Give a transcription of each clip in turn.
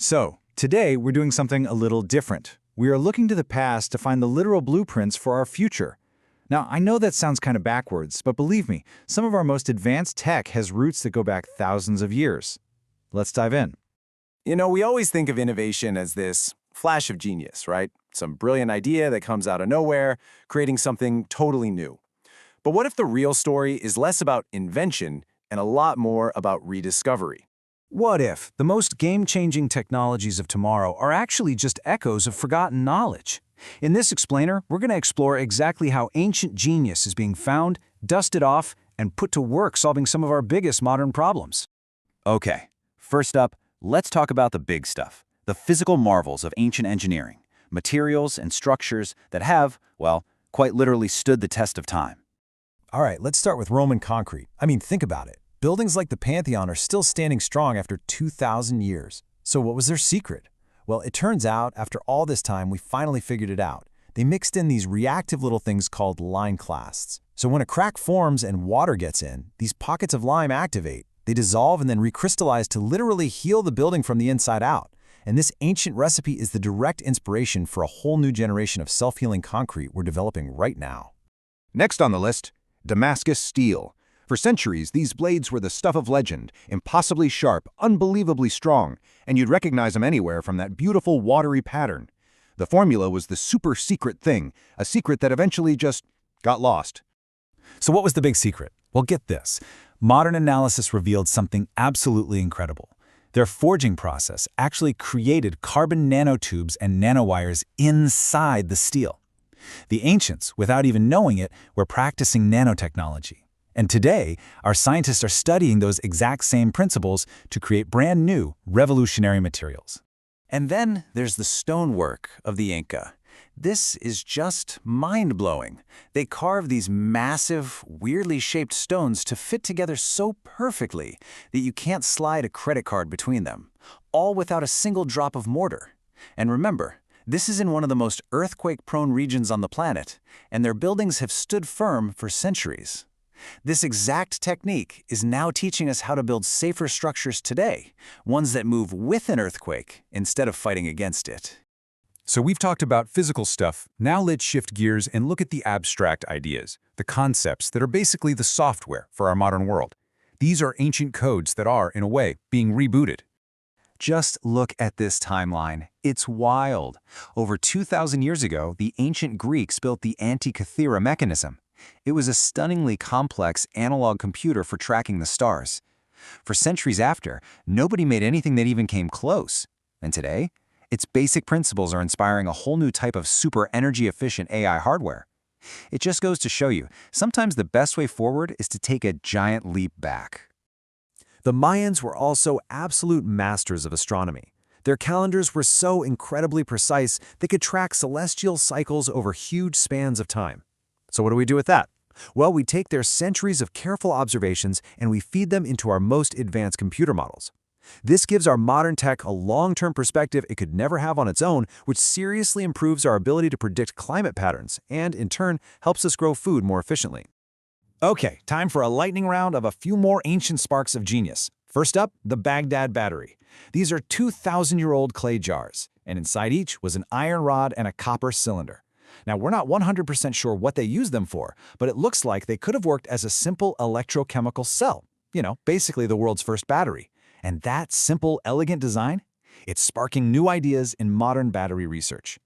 So, today we're doing something a little different. We are looking to the past to find the literal blueprints for our future. Now, I know that sounds kind of backwards, but believe me, some of our most advanced tech has roots that go back thousands of years. Let's dive in. You know, we always think of innovation as this flash of genius, right? Some brilliant idea that comes out of nowhere, creating something totally new. But what if the real story is less about invention and a lot more about rediscovery? What if the most game-changing technologies of tomorrow are actually just echoes of forgotten knowledge? In this explainer, we're going to explore exactly how ancient genius is being found, dusted off, and put to work solving some of our biggest modern problems. Okay, first up, let's talk about the big stuff, the physical marvels of ancient engineering, materials and structures that have, well, quite literally stood the test of time. All right, let's start with Roman concrete. I mean, think about it. Buildings like the Pantheon are still standing strong after 2,000 years. So what was their secret? Well, it turns out, after all this time, we finally figured it out. They mixed in these reactive little things called lime-clasts. So when a crack forms and water gets in, these pockets of lime activate. They dissolve and then recrystallize to literally heal the building from the inside out. And this ancient recipe is the direct inspiration for a whole new generation of self-healing concrete we're developing right now. Next on the list, Damascus steel. For centuries, these blades were the stuff of legend, impossibly sharp, unbelievably strong, and you'd recognize them anywhere from that beautiful watery pattern. The formula was the super secret thing, a secret that eventually just got lost. So what was the big secret? Well, get this. Modern analysis revealed something absolutely incredible. Their forging process actually created carbon nanotubes and nanowires inside the steel. The ancients, without even knowing it, were practicing nanotechnology. And today, our scientists are studying those exact same principles to create brand new, revolutionary materials. And then there's the stonework of the Inca. This is just mind-blowing. They carve these massive, weirdly shaped stones to fit together so perfectly that you can't slide a credit card between them, all without a single drop of mortar. And remember, this is in one of the most earthquake-prone regions on the planet, and their buildings have stood firm for centuries. This exact technique is now teaching us how to build safer structures today, ones that move with an earthquake instead of fighting against it. So we've talked about physical stuff. Now let's shift gears and look at the abstract ideas, the concepts that are basically the software for our modern world. These are ancient codes that are, in a way, being rebooted. Just look at this timeline. It's wild. Over 2,000 years ago, the ancient Greeks built the Antikythera mechanism. It was a stunningly complex analog computer for tracking the stars. For centuries after, nobody made anything that even came close. And today, its basic principles are inspiring a whole new type of super energy-efficient AI hardware. It just goes to show you, sometimes the best way forward is to take a giant leap back. The Mayans were also absolute masters of astronomy. Their calendars were so incredibly precise they could track celestial cycles over huge spans of time. So what do we do with that? Well, we take their centuries of careful observations and we feed them into our most advanced computer models. This gives our modern tech a long-term perspective it could never have on its own, which seriously improves our ability to predict climate patterns and, in turn, helps us grow food more efficiently. Okay, time for a lightning round of a few more ancient sparks of genius. First up, the Baghdad battery. These are 2,000-year-old clay jars, and inside each was an iron rod and a copper cylinder. Now, we're not 100% sure what they used them for, but it looks like they could have worked as a simple electrochemical cell. You know, basically the world's first battery. And that simple, elegant design? It's sparking new ideas in modern battery research.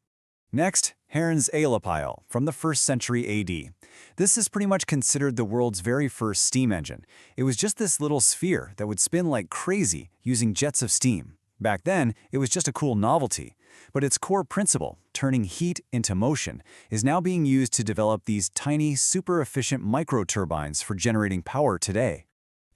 Next, Heron's Aeolipile from the 1st century AD. This is pretty much considered the world's very first steam engine. It was just this little sphere that would spin like crazy using jets of steam. Back then, it was just a cool novelty. But its core principle, turning heat into motion, is now being used to develop these tiny, super-efficient microturbines for generating power today.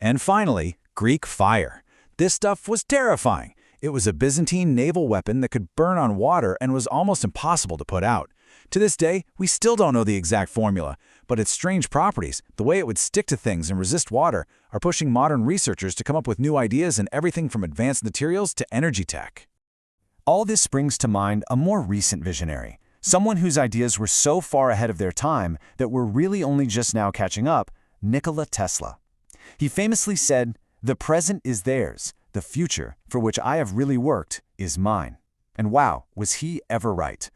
And finally, Greek fire. This stuff was terrifying. It was a Byzantine naval weapon that could burn on water and was almost impossible to put out. To this day, we still don't know the exact formula, but its strange properties, the way it would stick to things and resist water, are pushing modern researchers to come up with new ideas in everything from advanced materials to energy tech. All this brings to mind a more recent visionary, someone whose ideas were so far ahead of their time that we're really only just now catching up, Nikola Tesla. He famously said, "The present is theirs, The future, for which I have really worked, is mine. And wow, was he ever right.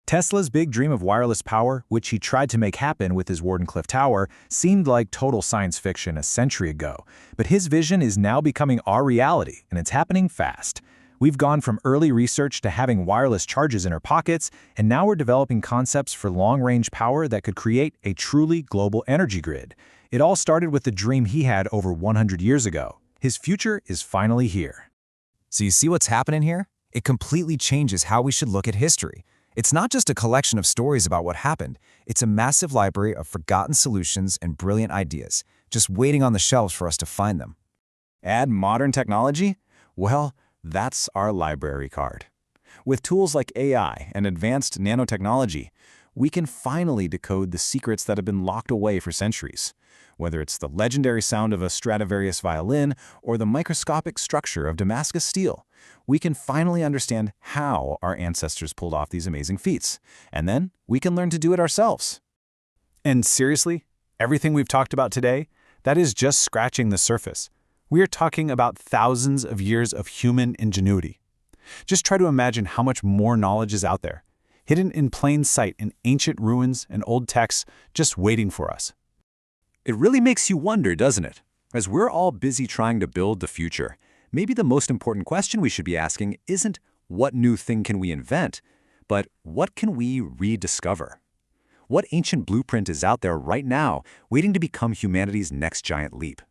Tesla's big dream of wireless power, which he tried to make happen with his Wardenclyffe Tower, seemed like total science fiction a century ago. But his vision is now becoming our reality, and it's happening fast. We've gone from early research to having wireless charges in our pockets, and now we're developing concepts for long-range power that could create a truly global energy grid. It all started with the dream he had over 100 years ago. His future is finally here. So you see what's happening here? It completely changes how we should look at history. It's not just a collection of stories about what happened. It's a massive library of forgotten solutions and brilliant ideas, just waiting on the shelves for us to find them. Add modern technology? Well, that's our library card. With tools like AI and advanced nanotechnology, we can finally decode the secrets that have been locked away for centuries. Whether it's the legendary sound of a Stradivarius violin or the microscopic structure of Damascus steel, we can finally understand how our ancestors pulled off these amazing feats. And then we can learn to do it ourselves. And seriously, everything we've talked about today, that is just scratching the surface. We are talking about thousands of years of human ingenuity. Just try to imagine how much more knowledge is out there, hidden in plain sight in ancient ruins and old texts, just waiting for us. It really makes you wonder, doesn't it? As we're all busy trying to build the future, maybe the most important question we should be asking isn't what new thing can we invent, but what can we rediscover? What ancient blueprint is out there right now waiting to become humanity's next giant leap?